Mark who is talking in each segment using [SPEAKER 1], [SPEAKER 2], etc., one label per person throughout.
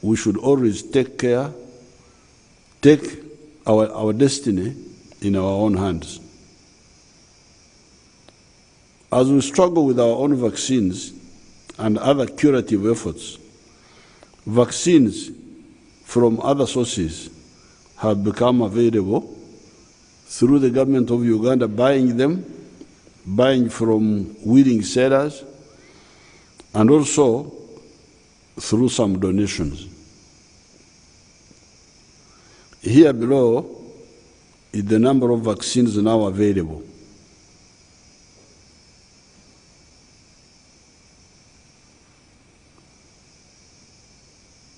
[SPEAKER 1] we should always take our destiny in our own hands. As we struggle with our own vaccines and other curative efforts, vaccines from other sources have become available through the government of Uganda buying from willing sellers, and also through some donations. Here below is the number of vaccines now available.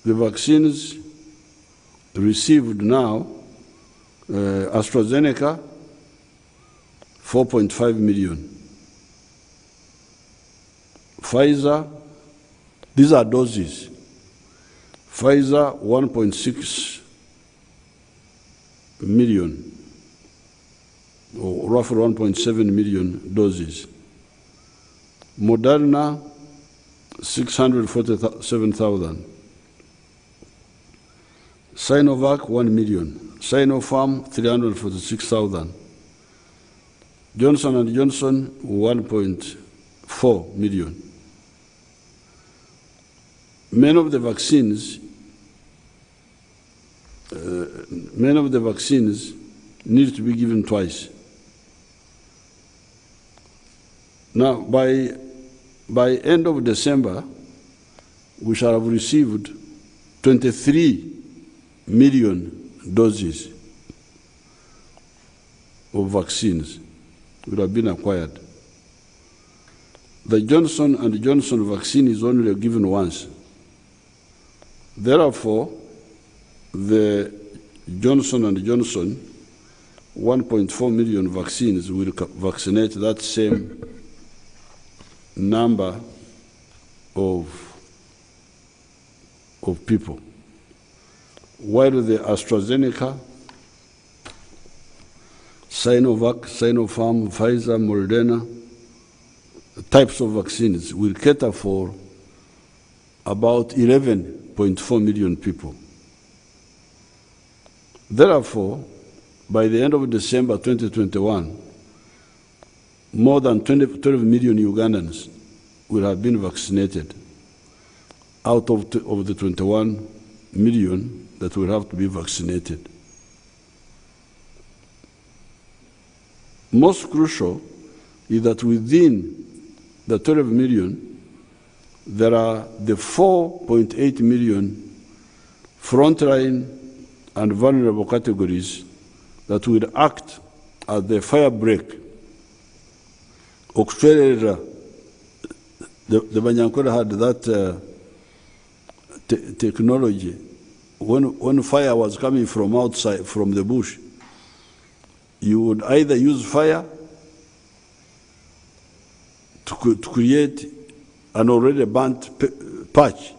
[SPEAKER 1] The vaccines received now, AstraZeneca, 4.5 million. Pfizer, these are doses. Pfizer, 1.6 million, or roughly 1.7 million doses. Moderna, 647,000. Sinovac, 1 million. Sinopharm, 346,000. Johnson & Johnson, 1.4 million. Many of the vaccines need to be given twice. Now, by end of December, we shall have received 23 million doses of vaccines would have been acquired. The Johnson & Johnson vaccine is only given once. Therefore, the Johnson & Johnson 1.4 million vaccines will vaccinate that same number of people. While the AstraZeneca, Sinovac, Sinopharm, Pfizer, Moderna, types of vaccines will cater for about 11.4 million people. Therefore, by the end of December 2021, more than 12 million Ugandans will have been vaccinated out of the 21 million that will have to be vaccinated. Most crucial is that within the 12 million, there are the 4.8 million frontline and vulnerable categories that will act as the fire break. Australia, the Banyankole had that technology. When fire was coming from outside, from the bush, you would either use fire to create an already burnt patch,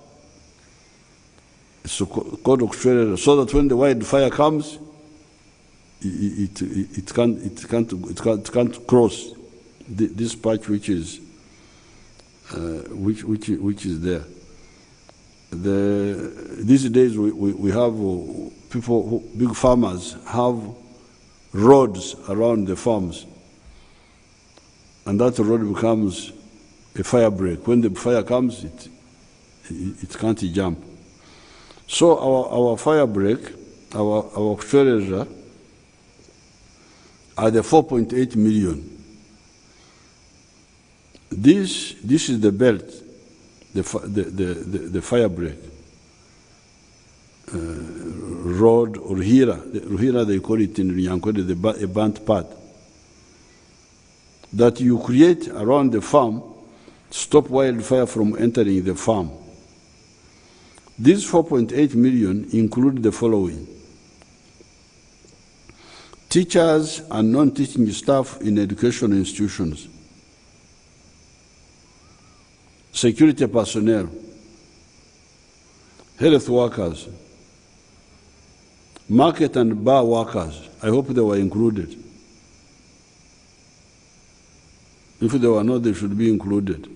[SPEAKER 1] it's called Australia, so that when the wildfire comes, it can't cross this patch which is there. These days we have people, big farmers have roads around the farms, and that road becomes a fire break. When the fire comes, it can't jump. So our fire break, our Australia, are the 4.8 million. This is the belt, the fire break. Road or Ruhira, they call it in Nyankole, a burnt part that you create around the farm, stop wildfire from entering the farm. These 4.8 million include the following: teachers and non-teaching staff in education institutions, security personnel, health workers, market and bar workers. I hope they were included. If they were not, they should be included.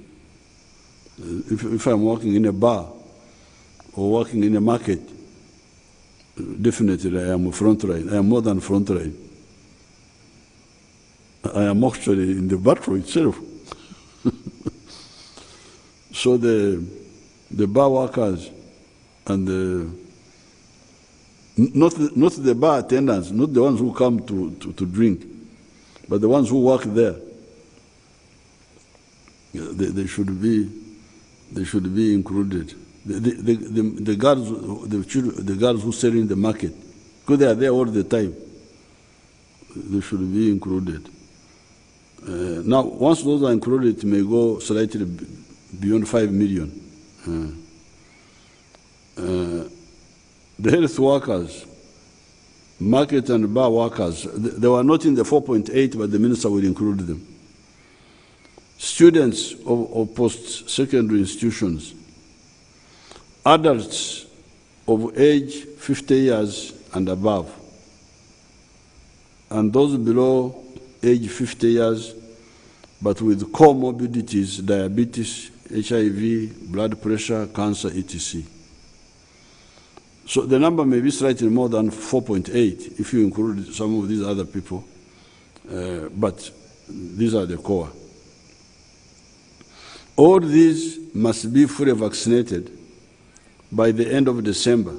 [SPEAKER 1] If I'm working in a bar or working in a market, definitely I am a front line. I am more than front line. I am actually in the battle itself. So the bar workers and not the bar attendants, not the ones who come to drink, but the ones who work there, they should be included. The guards who sell in the market, because they are there all the time, they should be included. Now, once those are included, it may go slightly beyond 5 million. The health workers, market and bar workers, they were not in the 4.8, but the minister will include them. Students of post-secondary institutions, adults of age 50 years and above, and those below age 50 years, but with comorbidities, diabetes, HIV, blood pressure, cancer, etc. So the number may be slightly more than 4.8 if you include some of these other people, but these are the core. All these must be fully vaccinated by the end of December,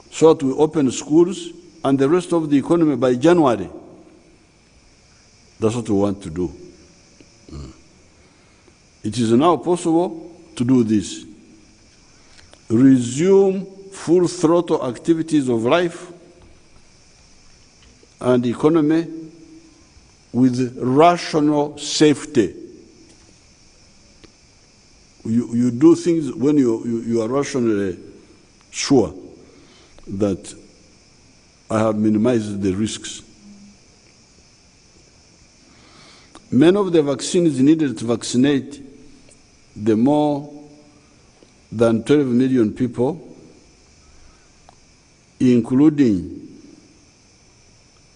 [SPEAKER 1] so that we open schools and the rest of the economy by January. That's what we want to do. It is now possible to do this. Resume full throttle activities of life and economy with rational safety. You do things when you are rationally sure that I have minimized the risks. Many of the vaccines needed to vaccinate the more than 12 million people, including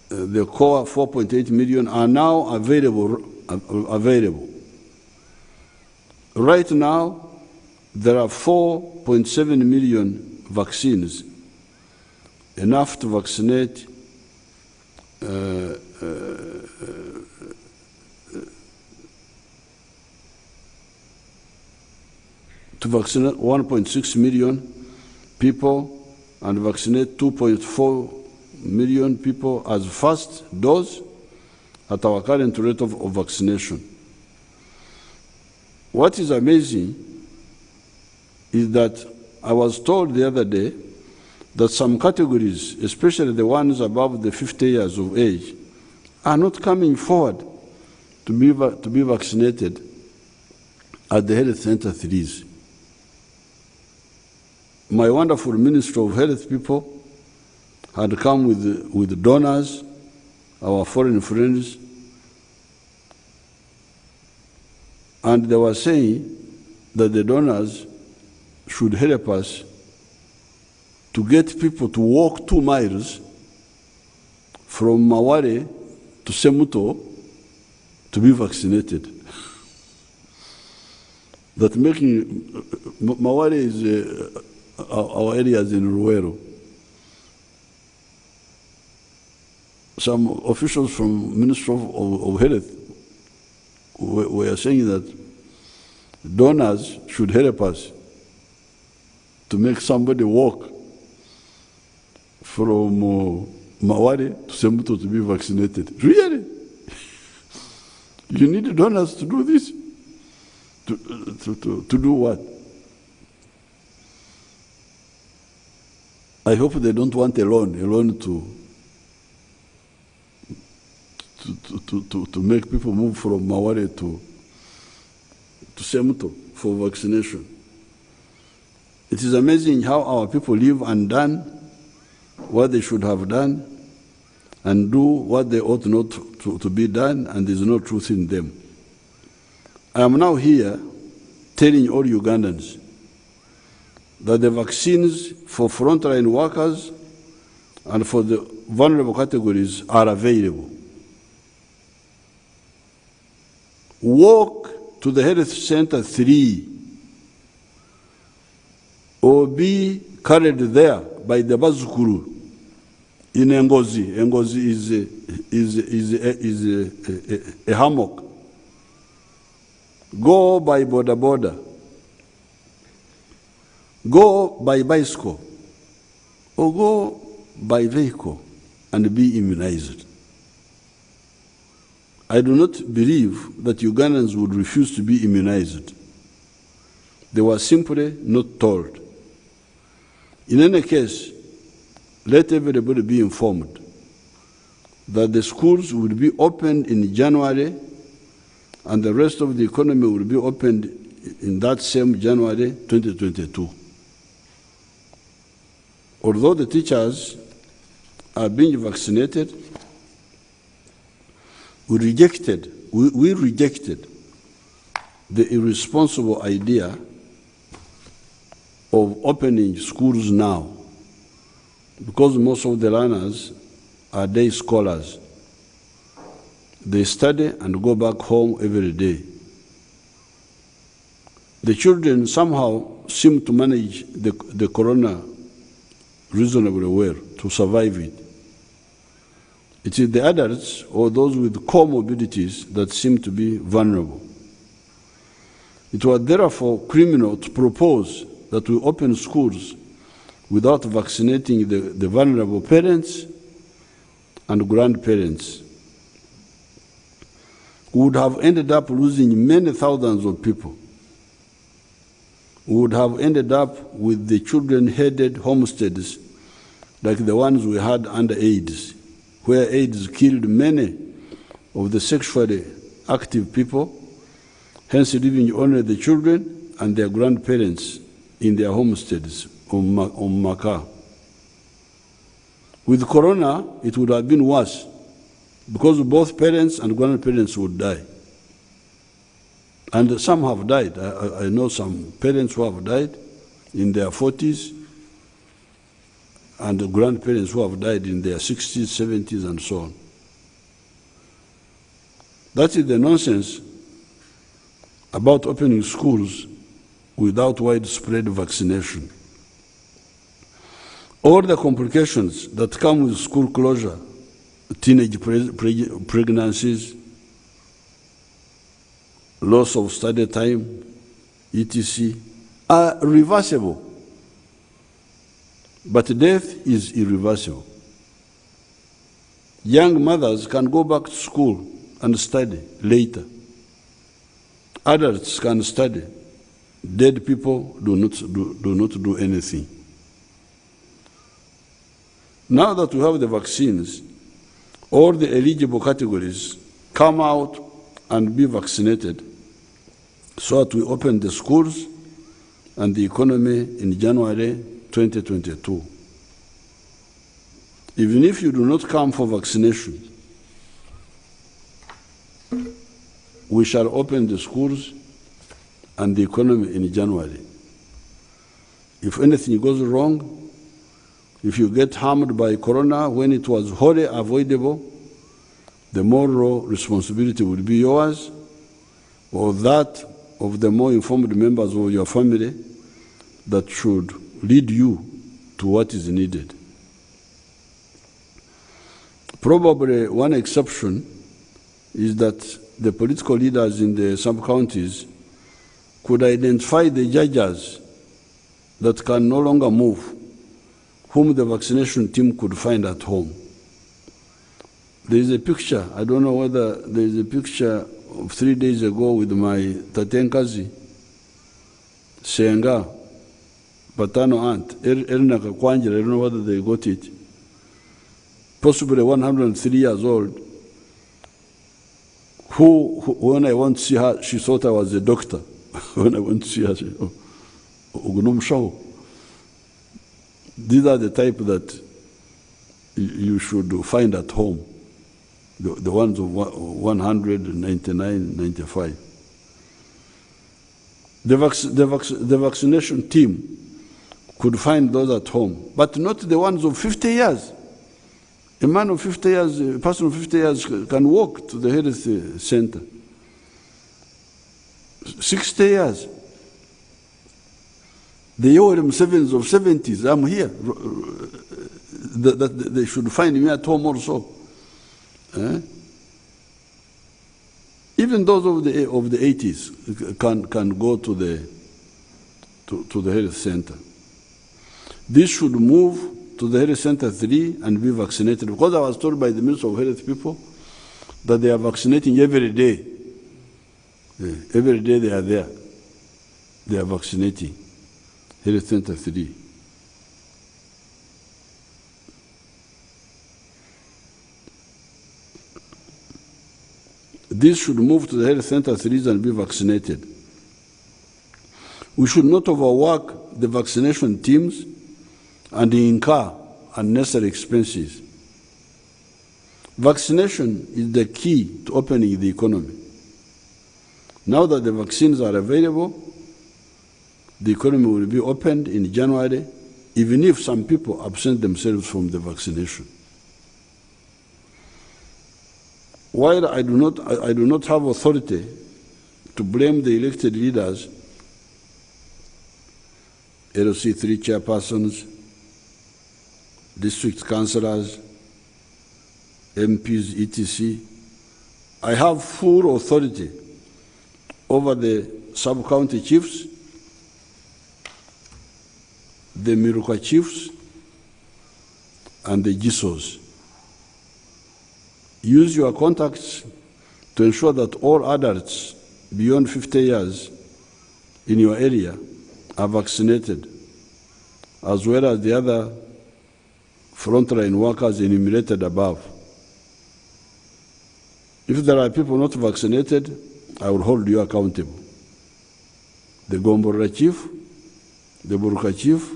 [SPEAKER 1] the core 4.8 million, are now available. Right now, there are 4.7 million vaccines, enough to vaccinate to vaccinate 1.6 million people and vaccinate 2.4 million people as first dose at our current rate of vaccination. What is amazing is that I was told the other day that some categories, especially the ones above the 50 years of age, are not coming forward to be vaccinated at the health center 3s. My wonderful Minister of Health people had come with donors, our foreign friends, and they were saying that the donors should help us to get people to walk 2 miles from Maware to Semuto to be vaccinated. That making Maware is our areas in Ruero. Some officials from Ministry of Health were saying that donors should help us to make somebody walk from Maware to Semuto to be vaccinated. Really? You need donors to do this? To do what? I hope they don't want a loan to make people move from Maware to Semuto for vaccination. It is amazing how our people live undone what they should have done and do what they ought not to be done, and there is no truth in them. I am now here telling all Ugandans that the vaccines for frontline workers and for the vulnerable categories are available. Walk to the health center 3 or be carried there by the bazukuru in Ngozi. Ngozi is a hammock. Go by boda, go by bicycle, or go by vehicle and be immunized. I do not believe that Ugandans would refuse to be immunized. They were simply not told. In any case, let everybody be informed that the schools will be opened in January and the rest of the economy will be opened in that same January 2022. Although the teachers are being vaccinated, we rejected the irresponsible idea of opening schools now, because most of the learners are day scholars. They study and go back home every day. The children somehow seem to manage the corona reasonably well to survive it. It is the adults or those with comorbidities that seem to be vulnerable. It was therefore criminal to propose that we open schools without vaccinating the vulnerable parents and grandparents. We would have ended up losing many thousands of people. We would have ended up with the children-headed homesteads like the ones we had under AIDS, where AIDS killed many of the sexually active people, hence leaving only the children and their grandparents in their homesteads on Maka. With corona, it would have been worse because both parents and grandparents would die. And some have died. I know some parents who have died in their 40s and grandparents who have died in their 60s, 70s, and so on. That is the nonsense about opening schools without widespread vaccination. All the complications that come with school closure, teenage pregnancies, loss of study time, etc., are reversible. But death is irreversible. Young mothers can go back to school and study later. Adults can study. Dead people do not do anything. Now that we have the vaccines, all the eligible categories come out and be vaccinated so that we open the schools and the economy in January 2022. Even if you do not come for vaccination, we shall open the schools and the economy in January. If anything goes wrong, if you get harmed by corona when it was wholly avoidable, the moral responsibility will be yours or that of the more informed members of your family that should lead you to what is needed. Probably one exception is that the political leaders in the sub-counties could identify the judges that can no longer move, whom the vaccination team could find at home. There is a picture, I don't know whether there is a picture of 3 days ago with my Tatenkazi, Senga, Patano aunt, Erna Kakwanjira, I don't know whether they got it. Possibly 103 years old, who when I went to see her, she thought I was a doctor. When I went to see her, she said, oh, these are the type that you should find at home, the ones of 199, 95. The vaccination team could find those at home, but not the ones of 50 years. A man of 50 years, a person of 50 years can walk to the health center. 60 years. The Musevens of 70s, I'm here. That they should find me at home also. Even those of the 80s can go to the health center. This should move to the health center 3 and be vaccinated. Because I was told by the Minister of Health people that they are vaccinating every day. Every day they are there. They are vaccinating. Health center 3. This should move to the health center 3 and be vaccinated. We should not overwork the vaccination teams and incur unnecessary expenses. Vaccination is the key to opening the economy. Now that the vaccines are available, the economy will be opened in January, even if some people absent themselves from the vaccination. While I do not have authority to blame the elected leaders, LOC 3 chairpersons, district councillors, MPs, etc., I have full authority over the sub-county chiefs, the Miruka chiefs, and the GISOs. Use your contacts to ensure that all adults beyond 50 years in your area are vaccinated, as well as the other frontline workers enumerated above. If there are people not vaccinated, I will hold you accountable. The Gombora chief, the Buruka chief,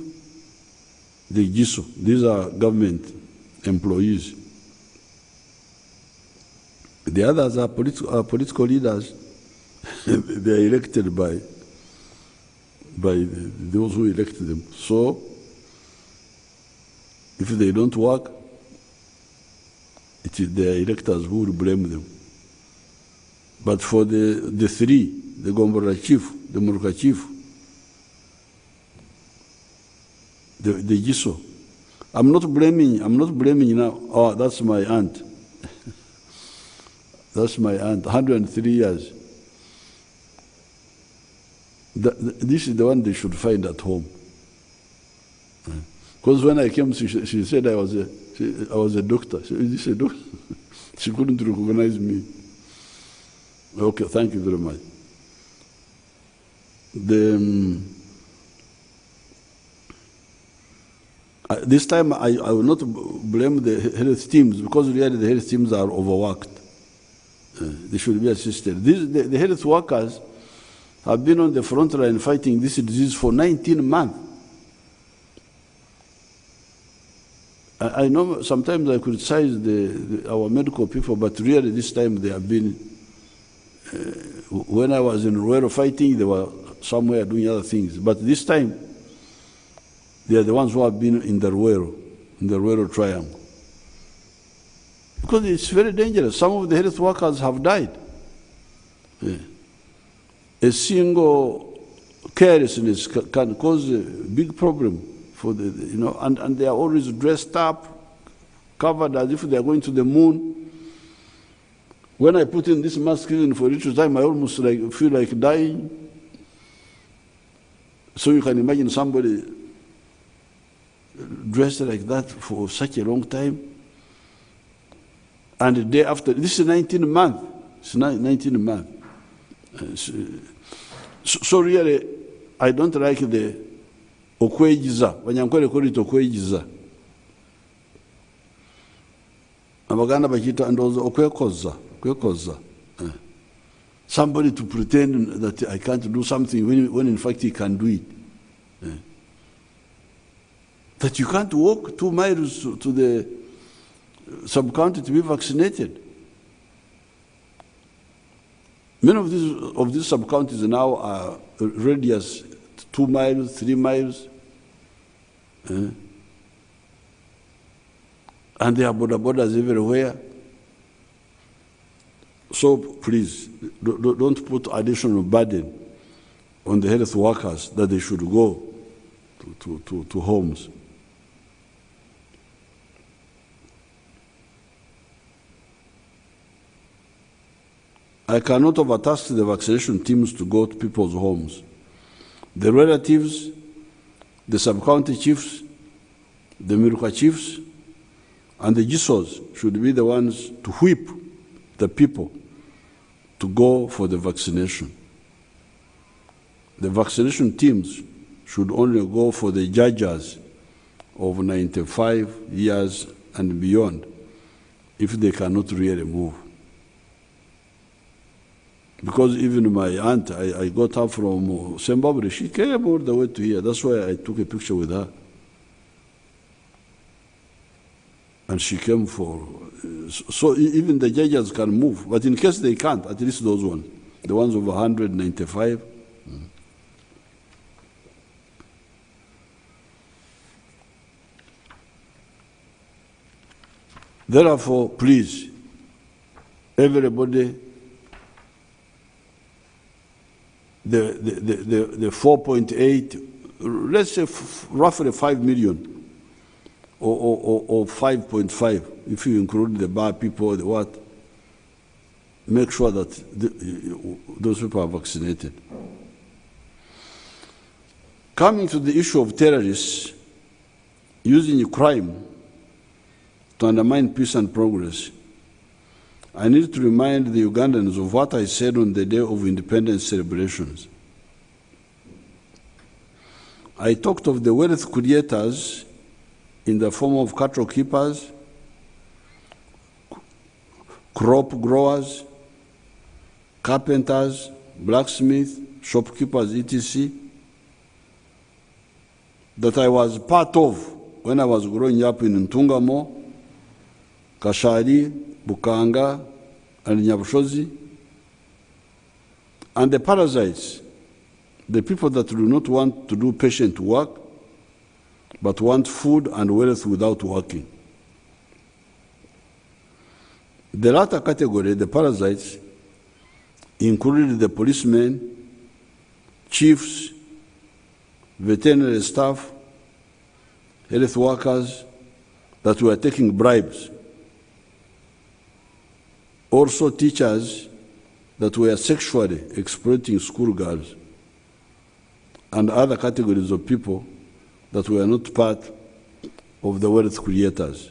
[SPEAKER 1] the GISO, these are government employees. The others are political leaders. They are elected by those who elected them. So, if they don't work, it is their electors who will blame them. But for the 3, the Gombora chief, the Muruka chief, the GISO, I'm not blaming now. Oh, that's my aunt. That's my aunt, 103 years. This is the one they should find at home. Because when I came, she said I was a doctor. Is this a doctor? She couldn't recognize me. Okay, thank you very much. This time I will not blame the health teams, because really the health teams are overworked. They should be assisted. The health workers have been on the front line fighting this disease for 19 months. I know sometimes I criticize our medical people, but really this time they have been, when I was in Ruero fighting, they were somewhere doing other things. But this time, they are the ones who have been in the Ruero Triangle. Because it's very dangerous. Some of the health workers have died. Yeah. A single carelessness can cause a big problem for and they are always dressed up, covered as if they are going to the moon. When I put in this mask for a little time, I almost feel like dying. So you can imagine somebody dressed like that for such a long time. And the day after, this is 19 months. It's 19 months. So really, I don't like the okwejiza. Wanyankwele call it okwejiza. Abaganda bakita andozo okwekoza. Somebody to pretend that I can't do something when in fact he can do it. That you can't walk 2 miles to the sub-county to be vaccinated. Many of these sub-counties now are radius 2 miles, 3 miles. And there are borders everywhere. So please, don't put additional burden on the health workers that they should go to homes. I cannot overtask the vaccination teams to go to people's homes. The relatives, the sub-county chiefs, the Miruka chiefs, and the GISOs should be the ones to whip the people to go for the vaccination. The vaccination teams should only go for the judges of 95 years and beyond if they cannot really move. Because even my aunt, I got her from Zimbabwe, she came all the way to here. That's why I took a picture with her. And she came for, so even the judges can move. But in case they can't, at least those ones, the ones over 195. Therefore, please, everybody, the 4.8, let's say roughly 5 million or 5.5, if you include the bar people, the what, make sure that those people are vaccinated. Coming to the issue of terrorists using crime to undermine peace and progress, I need to remind the Ugandans of what I said on the day of independence celebrations. I talked of the wealth creators in the form of cattle keepers, crop growers, carpenters, blacksmiths, shopkeepers, etc., that I was part of when I was growing up in Ntungamo, Kashari, Bukanga, and Nyabushozi, and the parasites, the people that do not want to do patient work, but want food and wealth without working. The latter category, the parasites, included the policemen, chiefs, veterinary staff, health workers that were taking bribes. Also teachers that were sexually exploiting schoolgirls, and other categories of people that were not part of the wealth creators,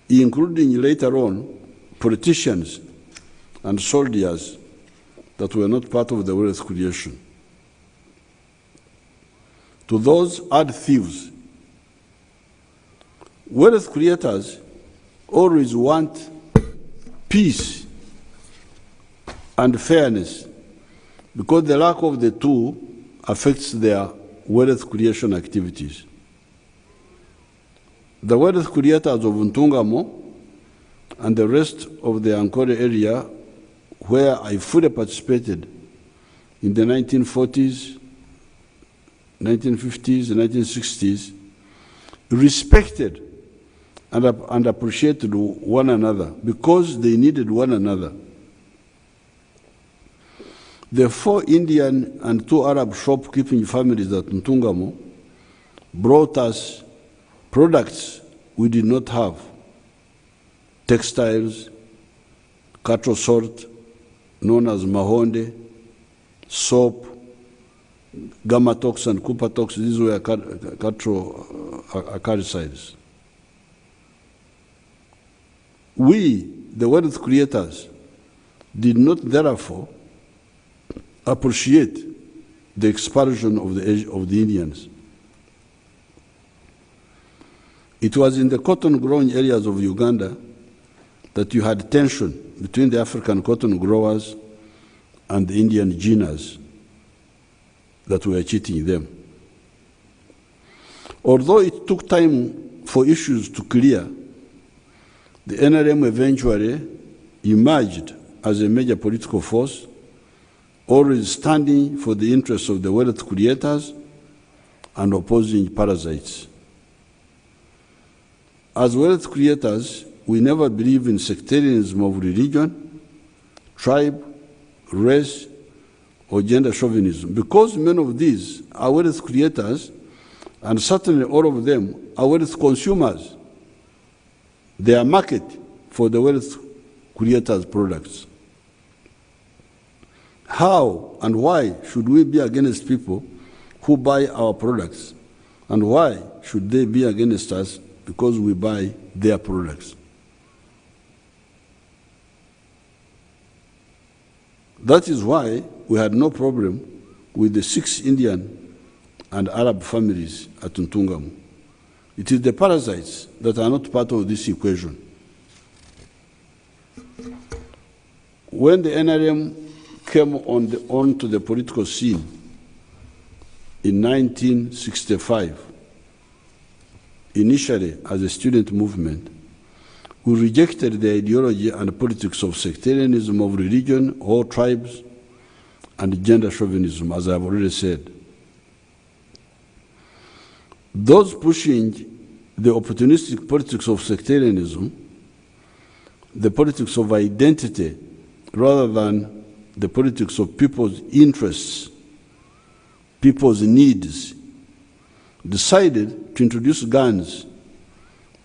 [SPEAKER 1] including later on politicians and soldiers that were not part of the wealth creation. To those add thieves. Wealth creators always want peace and fairness, because the lack of the two affects their wealth creation activities. The wealth creators of Ntungamo and the rest of the Ankole area, where I fully participated in the 1940s, 1950s, and 1960s, respected and appreciated one another because they needed one another. The 4 Indian and 2 Arab shopkeeping families at Ntungamo brought us products we did not have: textiles, cattle salt, known as mahonde, soap, gamatox and kupatox. These were cattle acaricides. We, the wealth creators, did not therefore appreciate the expulsion of the Indians. It was in the cotton-growing areas of Uganda that you had tension between the African cotton growers and the Indian ginas that were cheating them. Although it took time for issues to clear, the NRM eventually emerged as a major political force, always standing for the interests of the wealth creators and opposing parasites. As wealth creators, we never believe in sectarianism of religion, tribe, race, or gender chauvinism, because many of these are wealth creators, and certainly all of them are wealth consumers. They are market for the wealth creators' products. How and why should we be against people who buy our products? And why should they be against us because we buy their products? That is why we had no problem with the 6 Indian and Arab families at Ntungamu. It is the parasites that are not part of this equation. When the NRM came onto the political scene in 1965, initially as a student movement, we rejected the ideology and politics of sectarianism of religion or tribes and gender chauvinism, as I've already said. Those pushing the opportunistic politics of sectarianism, the politics of identity, rather than the politics of people's interests, people's needs, decided to introduce guns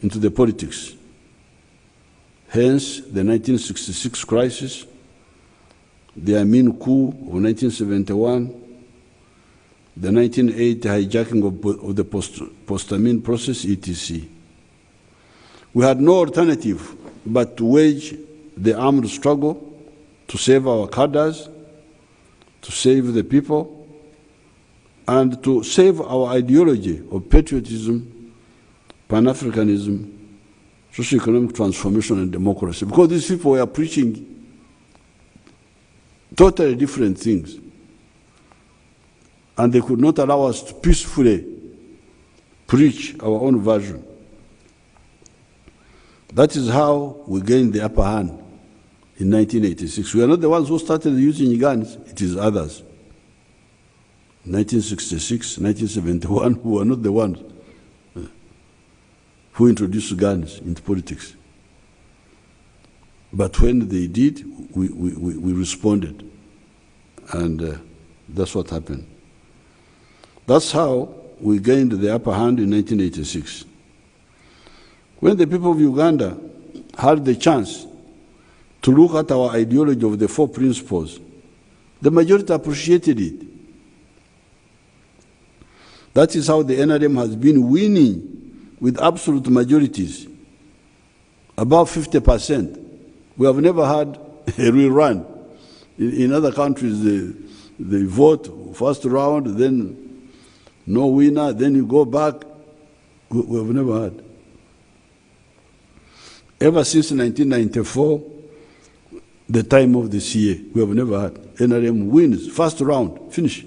[SPEAKER 1] into the politics. Hence, the 1966 crisis, the Amin coup of 1971, the 1980 hijacking of the post-Amin process, etc. We had no alternative but to wage the armed struggle to save our cadres, to save the people, and to save our ideology of patriotism, Pan-Africanism, socio-economic transformation and democracy, because these people were preaching totally different things, and they could not allow us to peacefully preach our own version. That is how we gained the upper hand in 1986. We are not the ones who started using guns, it is others. 1966, 1971, we were not the ones who introduced guns into politics. But when they did, we responded. And that's what happened. That's how we gained the upper hand in 1986. When the people of Uganda had the chance to look at our ideology of the 4 principles, the majority appreciated it. That is how the NRM has been winning with absolute majorities, above 50%. We have never had a rerun. In other countries, they vote first round, then no winner, then you go back. We have never had. Ever since 1994, the time of the CA, we have never had. NRM wins, first round, finish.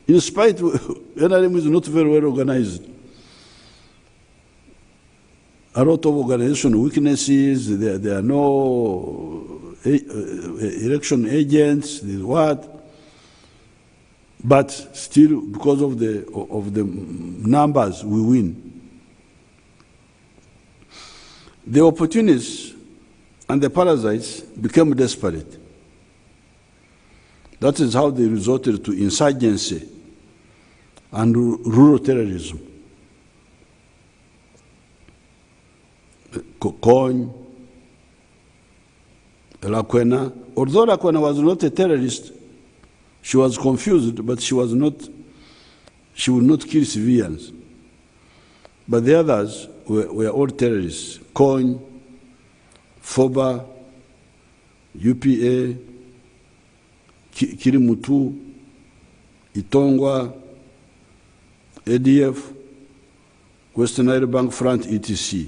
[SPEAKER 1] In spite, NRM is not very well organized. A lot of organizational weaknesses, there are no election agents, what? But still, because of the numbers, we win. The opportunists and the parasites became desperate. That is how they resorted to insurgency and rural terrorism. Kony, Lakwena. Although Lakwena was not a terrorist, she was confused, but she would not kill civilians. But the others were all terrorists. Kony, Foba, UPA, Kirimutu, Itongwa, ADF, Western Nile Bank Front, etc.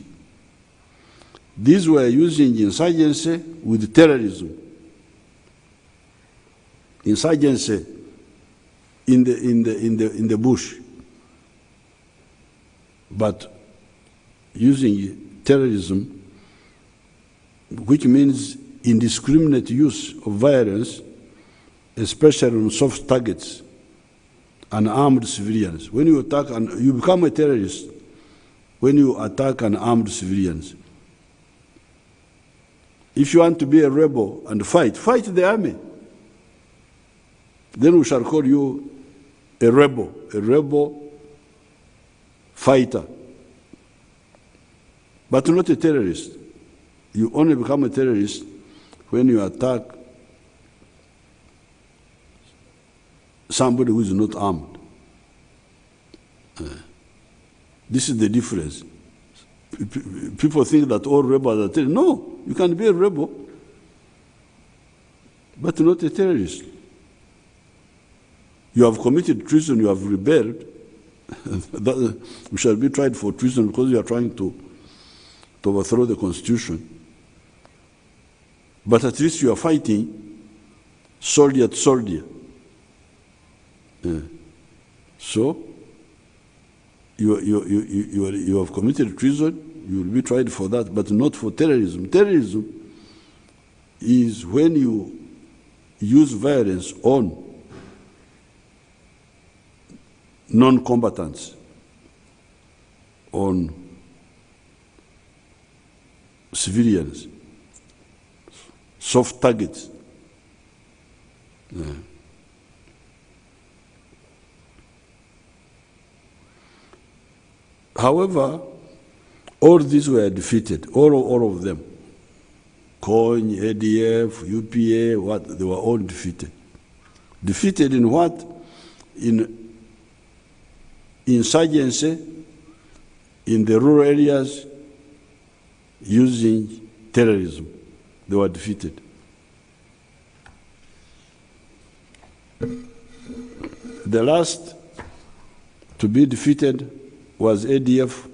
[SPEAKER 1] These were using insurgency with terrorism. Insurgency in the bush, but using terrorism, which means indiscriminate use of violence, especially on soft targets and armed civilians. When you attack, you become a terrorist when you attack an armed civilians. If you want to be a rebel and fight the army. then we shall call you a rebel fighter, but not a terrorist. You only become a terrorist when you attack somebody who is not armed. This is the difference. People think that all rebels are terrorists. No, you can be a rebel, but not a terrorist. You have committed treason, you have rebelled. You shall be tried for treason because you are trying to overthrow the Constitution. But at least you are fighting soldier to soldier. So, you have committed treason, you will be tried for that, but not for terrorism. Terrorism is when you use violence on non-combatants, on civilians, soft targets. However, all these were defeated, all of them. COIN, ADF, UPA, they were all defeated. Defeated in what? In insurgency in the rural areas using terrorism. They were defeated. The last to be defeated was ADF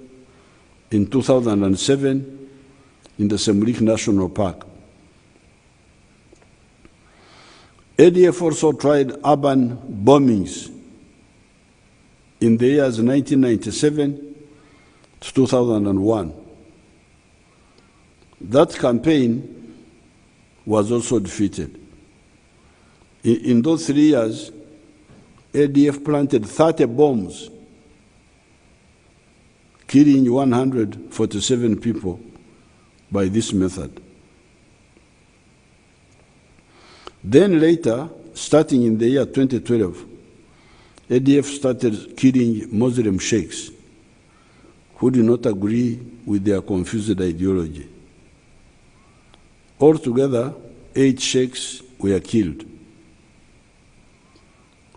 [SPEAKER 1] in 2007 in the Semlik National Park. ADF also tried urban bombings in the years 1997 to 2001. That campaign was also defeated. In those 3 years, ADF planted 30 bombs, killing 147 people by this method. Then later, starting in the year 2012, ADF started killing Muslim sheikhs who did not agree with their confused ideology. Altogether, 8 sheikhs were killed.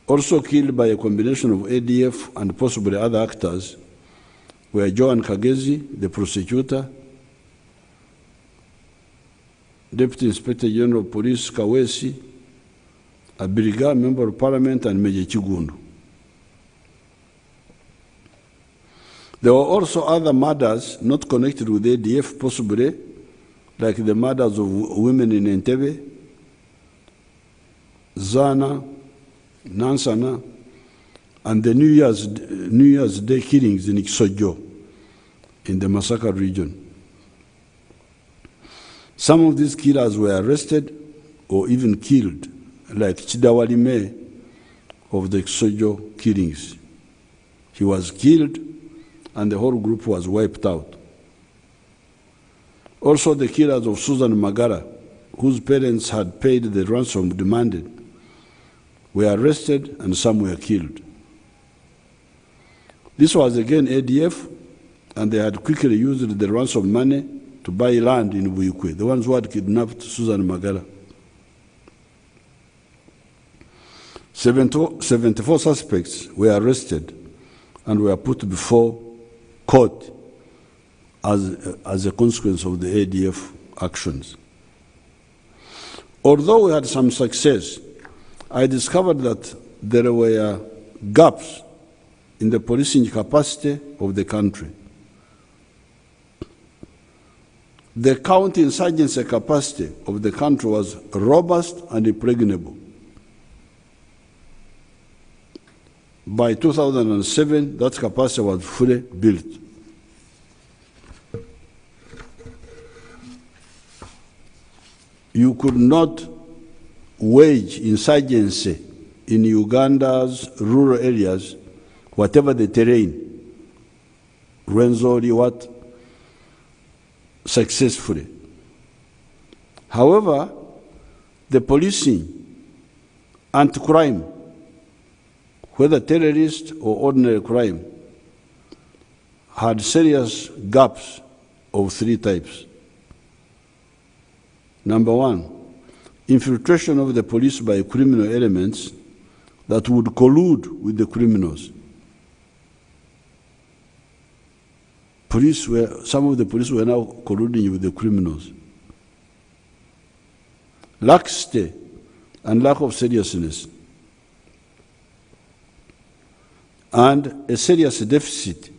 [SPEAKER 1] Also killed by a combination of ADF and possibly other actors were Joan Kagezi, the prosecutor, Deputy Inspector General of Police Kawesi, Abiriga, Member of Parliament, and Major Chigundu. There were also other murders not connected with ADF, possibly, like the murders of women in Entebbe, Zana, Nansana, and the New Year's Day killings in Iksojo, in the Masaka region. Some of these killers were arrested or even killed, like Chidawalime of the Iksojo killings. He was killed and the whole group was wiped out. Also the killers of Susan Magara, whose parents had paid the ransom demanded, were arrested and some were killed. This was again ADF, and they had quickly used the ransom money to buy land in Buyukwe, the ones who had kidnapped Susan Magara. 74 suspects were arrested and were put before court as a consequence of the ADF actions. Although we had some success, I discovered that there were gaps in the policing capacity of the country. The counter-insurgency capacity of the country was robust and impregnable. By 2007, that capacity was fully built. You could not wage insurgency in Uganda's rural areas, whatever the terrain, Rwenzori, what, successfully. However, the policing, anti-crime, whether terrorist or ordinary crime, had serious gaps of three types. Number one, infiltration of the police by criminal elements that would collude with the criminals. Some of the police were now colluding with the criminals. Laxity and lack of seriousness, and a serious deficit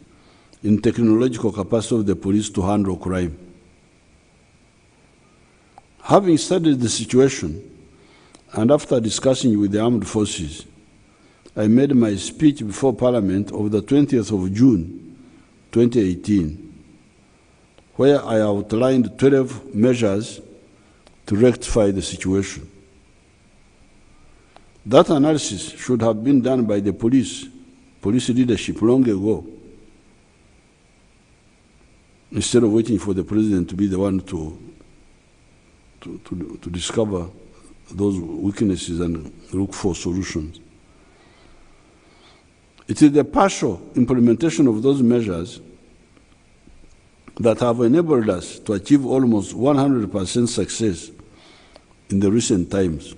[SPEAKER 1] in technological capacity of the police to handle crime. Having studied the situation, and after discussing with the armed forces, I made my speech before Parliament of the 20th of June, 2018, where I outlined 12 measures to rectify the situation. That analysis should have been done by the police leadership long ago, instead of waiting for the president to be the one to discover those weaknesses and look for solutions. It is the partial implementation of those measures that have enabled us to achieve almost 100% success in the recent times.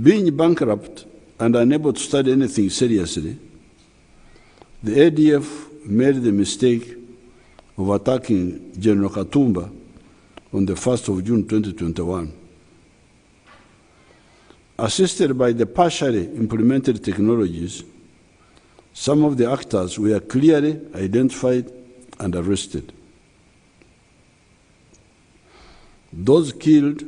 [SPEAKER 1] Being bankrupt and unable to study anything seriously, the ADF made the mistake of attacking General Katumba on the 1st of June 2021. Assisted by the partially implemented technologies, some of the actors were clearly identified and arrested. Those killed,